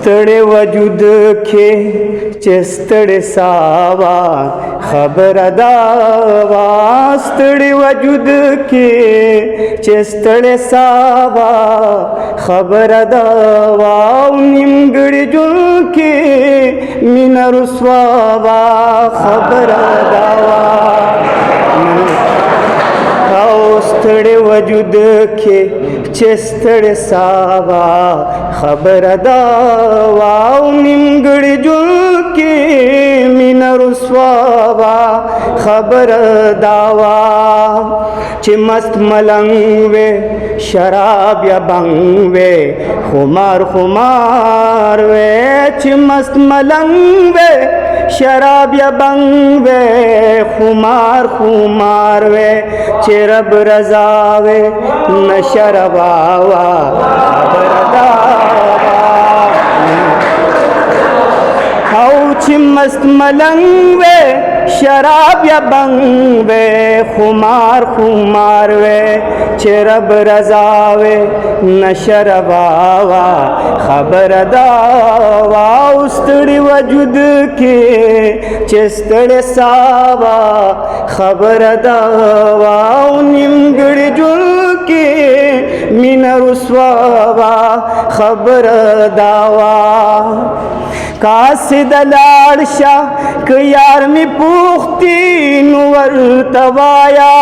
ستړې وجود کې چې ستړې ساوا خبره دا وا ستړې وجود کې چې ستړې ساوا خبره دا وا نیمګړې ژوند کې مینه رسوا وا خبره دا وا ستړې وجود کې چې ستړې ساوا خبره دا وا نیمګړې ژوند کې مینه رسوا وا خبره دا وا چې مست ملنګ وې شراب یا بنګ وې خمار خمار وې چې مست ملنګ وې شراب یا بنګ وې خمار خمار وې چې رب رضا وې نشروا وا خبر دا او چې مست ملنګ وې شراب یا بنګ وې خمار خمار وې چې رب رضا وې نشروا وا خبر دا وا ستړي وجود کې چې ستړي ساوا خبر دا وا نیمګړي ژوند کې مینه رسوا وا خبر دا وا قاصد لاړ شه که یار می پوښتي نو ورته وایا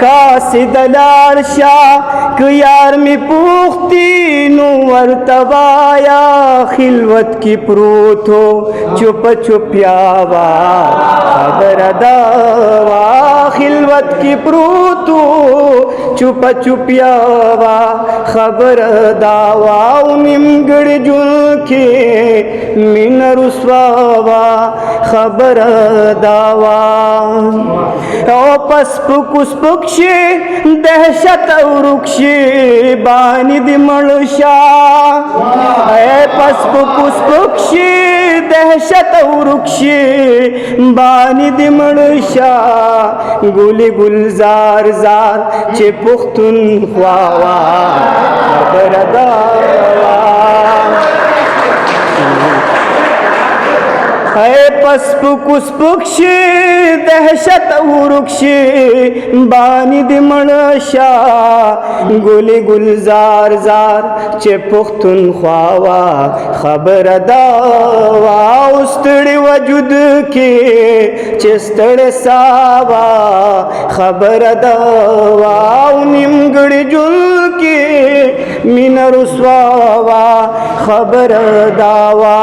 قاصد لاړ شه که یار می پوښتي نو ورته وایا خلوت کی پروت ہو چپ چپیا وا خبر دا وا خلوت کی پروت ہو چپ چپیا وا خبر دا وا نیمګړې ژوند کې مینه رسوا وا خبر دا وا او پس پکوس پکشي دهشت او رکشي باندې د مړشا اے پس پکوس پکشي دهشت او رکشي باندې د مړشا ګولي گلزار زار چې پختون خوا وا خبر دا وا اے پس پکوس پکشي دهشت او رکشي باندې د مړشا ګولي گلزار زار چې پختون خوا وا خبر دا وا ستړي وجود کې چې ستړي ساوا خبر دا وا نیمګړې ژوند کې مینه رسوا وا خبر دا وا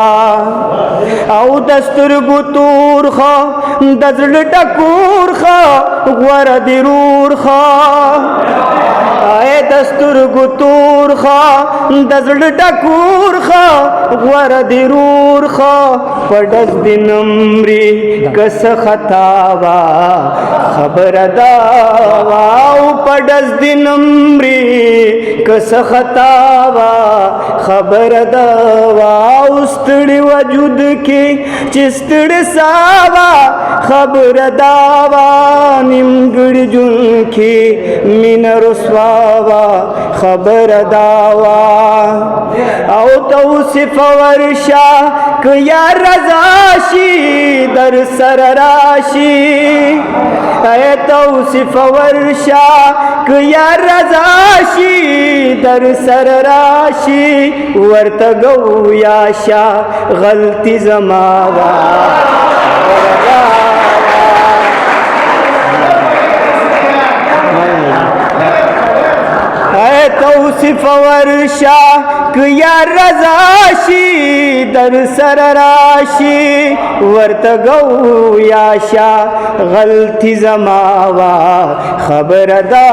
او دسترګو تور خا د زړه ټکور خا غور ضرور خا اے دسترګو تور خا د زړه ټکور خا غور ضرور خا پډس دینمري کس خطا وا خبر دا وا پډس دینمري کس خطا وا خبر دا وا ستړي وجود کې چې ستړي ساوا خبر دا وا نیمګړې ژوند کې مینه رسوا وا خبر دا وا او توصف ورشا که یار رضا شي در سر راشي اے توصف ورشا که یار رضا شي در سر راشي ورته گویا شا غلطی زما وا اے توصف ورشا که یار رضا شي در سر راشي ورته گویا شا غلطی زما وا خبر دا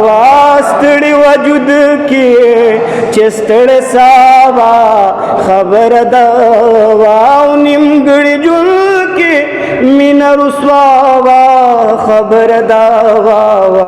وا ستړي وجود کې چې ستړي ساوا خبر دا وا نیمګړې ژوند کې مینه رسوا وا خبر دا وا